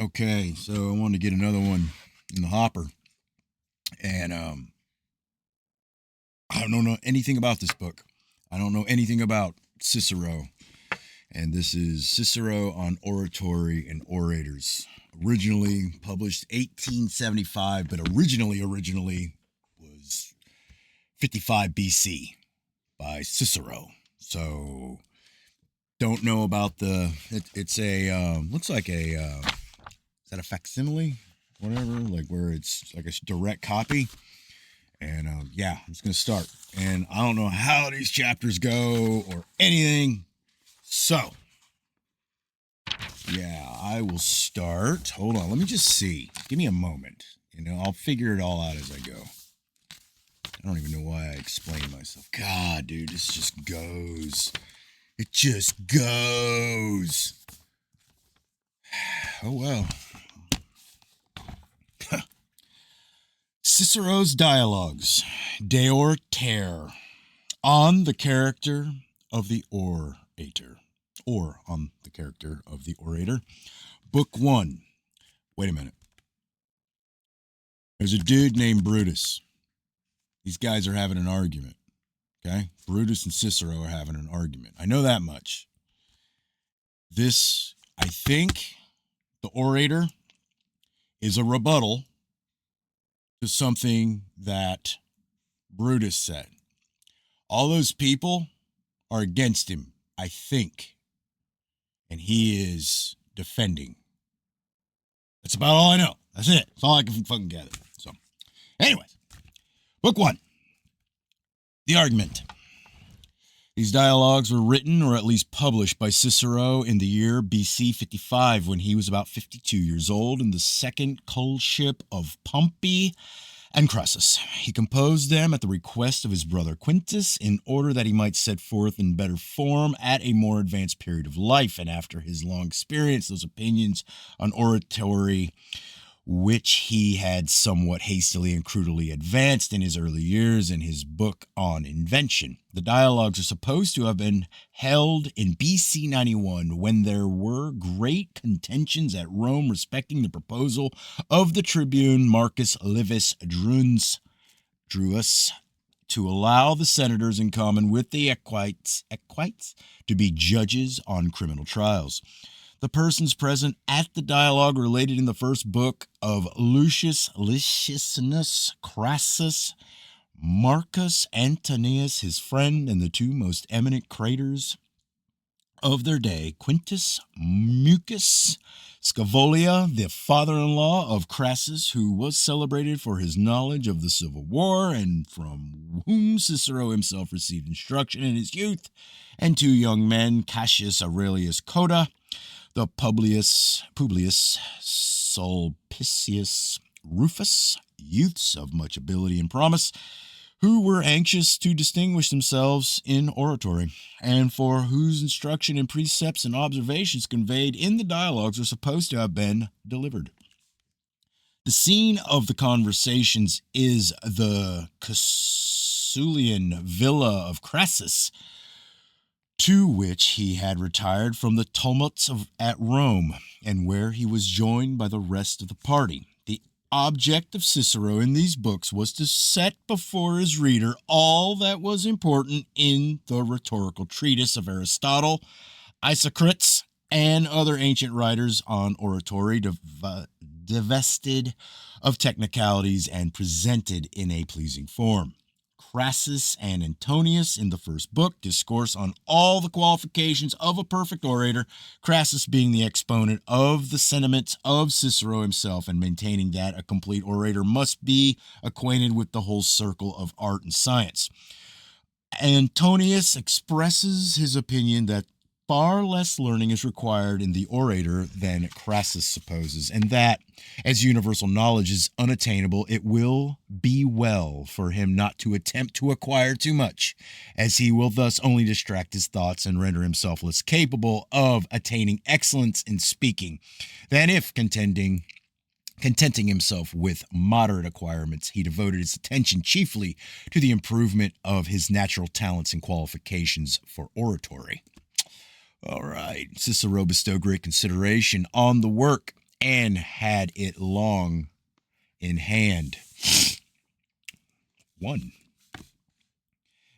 Okay, so I wanted to get another one in the hopper, and I don't know anything about this book. I don't know anything about Cicero, and this is Cicero on Oratory and Orators. Originally published 1875, but originally was 55 BC by Cicero. So don't know about it's a looks like a is that a facsimile, whatever, like where it's like a direct copy. And yeah, I'm just gonna start. And I don't know how these chapters go or anything. So yeah, I will start. Hold on, let me just see. Give me a moment. I'll figure it all out as I go. I don't even know why I explain myself. God, dude, this just goes. It just goes. Oh well. Cicero's Dialogues, De Orter, on the character of the orator, or on the character of the orator. Book 1. Wait a minute. There's a dude named Brutus. These guys are having an argument. Okay? Brutus and Cicero are having an argument. I know that much. This, I think, the orator is a rebuttal to something that Brutus said. All those people are against him, I think. And he is defending. That's about all I know. That's it. That's all I can fucking gather. So, anyways, book 1. The argument. These dialogues were written or at least published by Cicero in the year BC 55 when he was about 52 years old in the second consulship of Pompey and Crassus. He composed them at the request of his brother Quintus in order that he might set forth in better form at a more advanced period of life, and after his long experience, those opinions on oratory which he had somewhat hastily and crudely advanced in his early years in his book on invention. The dialogues are supposed to have been held in BC 91 when there were great contentions at Rome respecting the proposal of the tribune Marcus Livius Drusus to allow the senators in common with the equites to be judges on criminal trials. The persons present at the dialogue related in the first book of Lucius Licinius Crassus, Marcus Antonius, his friend, and the two most eminent craters of their day, Quintus Mucius Scaevola, the father-in-law of Crassus, who was celebrated for his knowledge of the Civil War and from whom Cicero himself received instruction in his youth, and two young men, Cassius Aurelius Cotta, the Publius Sulpicius Rufus, youths of much ability and promise, who were anxious to distinguish themselves in oratory, and for whose instruction and precepts and observations conveyed in the dialogues are supposed to have been delivered. The scene of the conversations is the Casulian villa of Crassus, to which he had retired from the tumults at Rome, and where he was joined by the rest of the party. The object of Cicero in these books was to set before his reader all that was important in the rhetorical treatise of Aristotle, Isocrates, and other ancient writers on oratory, divested of technicalities and presented in a pleasing form. Crassus and Antonius in the first book discourse on all the qualifications of a perfect orator, Crassus being the exponent of the sentiments of Cicero himself and maintaining that a complete orator must be acquainted with the whole circle of art and science. Antonius expresses his opinion that far less learning is required in the orator than Crassus supposes, and that, as universal knowledge is unattainable, it will be well for him not to attempt to acquire too much, as he will thus only distract his thoughts and render himself less capable of attaining excellence in speaking than if contenting himself with moderate acquirements, he devoted his attention chiefly to the improvement of his natural talents and qualifications for oratory. All right. Cicero bestowed great consideration on the work and had it long in hand. 1.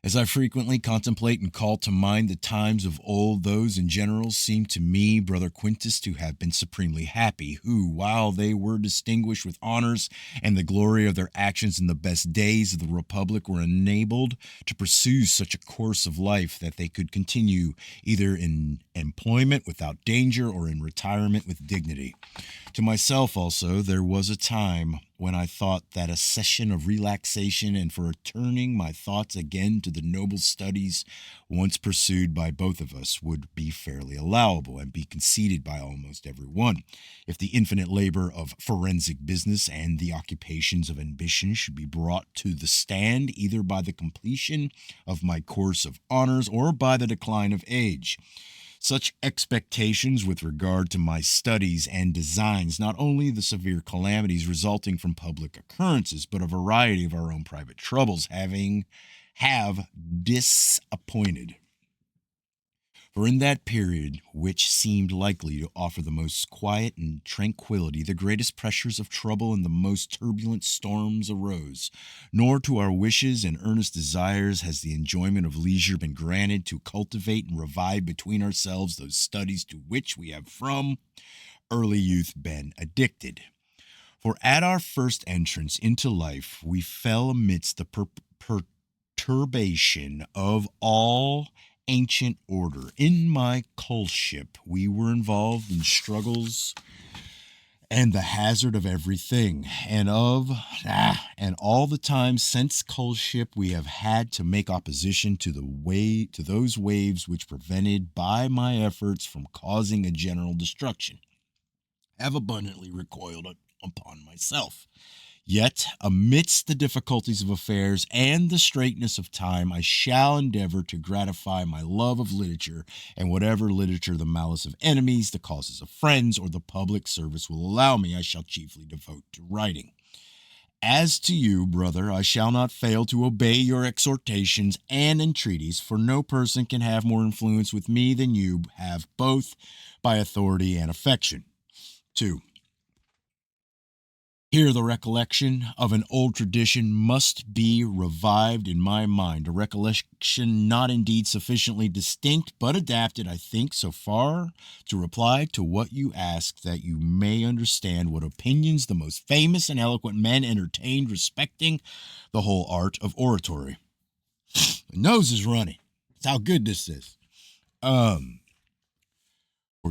As I frequently contemplate and call to mind the times of old, those in general seem to me, Brother Quintus, to have been supremely happy, who, while they were distinguished with honors and the glory of their actions in the best days of the Republic, were enabled to pursue such a course of life that they could continue either in employment without danger or in retirement with dignity. To myself also, there was a time when I thought that a session of relaxation and for turning my thoughts again to the noble studies once pursued by both of us would be fairly allowable and be conceded by almost every one. If the infinite labor of forensic business and the occupations of ambition should be brought to the stand either by the completion of my course of honors or by the decline of age. Such expectations with regard to my studies and designs, not only the severe calamities resulting from public occurrences, but a variety of our own private troubles, have disappointed. For in that period, which seemed likely to offer the most quiet and tranquility, the greatest pressures of trouble and the most turbulent storms arose. Nor to our wishes and earnest desires has the enjoyment of leisure been granted to cultivate and revive between ourselves those studies to which we have from early youth been addicted. For at our first entrance into life, we fell amidst the perturbation of all ancient order. In my coalship, we were involved in struggles and the hazard of everything, and all the time since coalship we have had to make opposition to those waves which prevented by my efforts from causing a general destruction. Have abundantly recoiled upon myself. Yet, amidst the difficulties of affairs and the straitness of time, I shall endeavor to gratify my love of literature, and whatever literature the malice of enemies, the causes of friends, or the public service will allow me, I shall chiefly devote to writing. As to you, brother, I shall not fail to obey your exhortations and entreaties, for no person can have more influence with me than you have, both by authority and affection. 2. Here the recollection of an old tradition must be revived in my mind, a recollection not indeed sufficiently distinct, but adapted, I think, so far to reply to what you ask, that you may understand what opinions the most famous and eloquent men entertained respecting the whole art of oratory. My nose is running. That's how good this is. For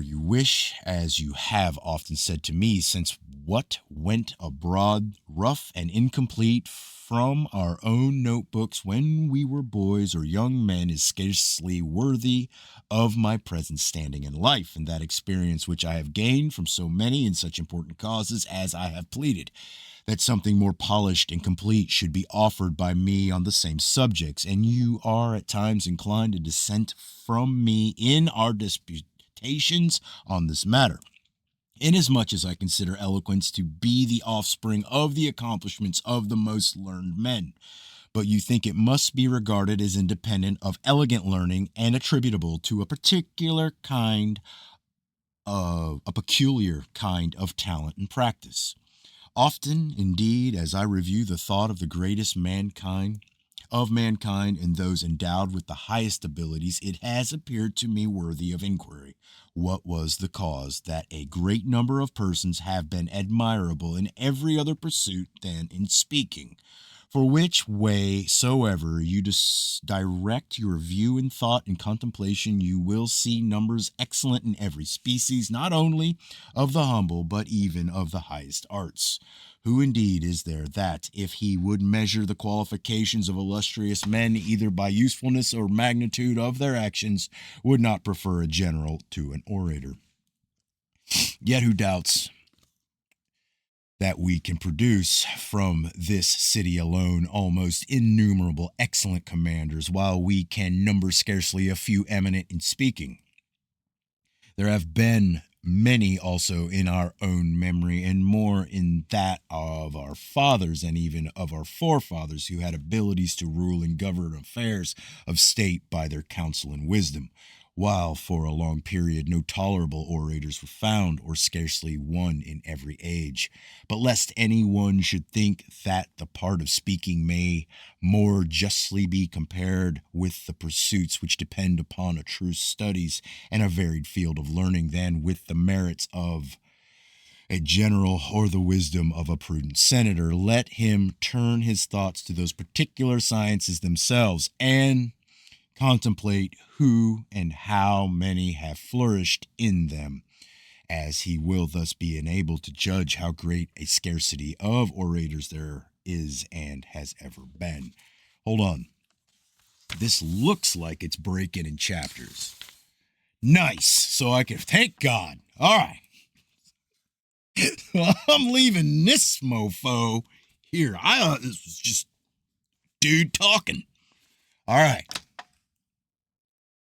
you wish, as you have often said to me, since what went abroad rough and incomplete from our own notebooks when we were boys or young men is scarcely worthy of my present standing in life, and that experience which I have gained from so many and such important causes as I have pleaded, that something more polished and complete should be offered by me on the same subjects, and you are at times inclined to dissent from me in our disputations on this matter, inasmuch as I consider eloquence to be the offspring of the accomplishments of the most learned men. But you think it must be regarded as independent of elegant learning and attributable to a peculiar kind of talent and practice. Often, indeed, as I review the thought of the greatest of mankind and those endowed with the highest abilities, it has appeared to me worthy of inquiry what was the cause that a great number of persons have been admirable in every other pursuit than in speaking. For which way soever you direct your view and thought and contemplation, you will see numbers excellent in every species, not only of the humble, but even of the highest arts. Who indeed is there that, if he would measure the qualifications of illustrious men either by usefulness or magnitude of their actions, would not prefer a general to an orator? Yet who doubts that we can produce from this city alone almost innumerable excellent commanders, while we can number scarcely a few eminent in speaking? There have been many also in our own memory, and more in that of our fathers and even of our forefathers, who had abilities to rule and govern affairs of state by their counsel and wisdom. while for a long period no tolerable orators were found, or scarcely one in every age. But lest any one should think that the part of speaking may more justly be compared with the pursuits which depend upon a true studies and a varied field of learning than with the merits of a general or the wisdom of a prudent senator, let him turn his thoughts to those particular sciences themselves and contemplate who and how many have flourished in them, as he will thus be enabled to judge how great a scarcity of orators there is and has ever been. Hold on. This looks like it's breaking in chapters. Nice. So I can thank God. All right. I'm leaving this mofo here. I thought this was just dude talking. All right.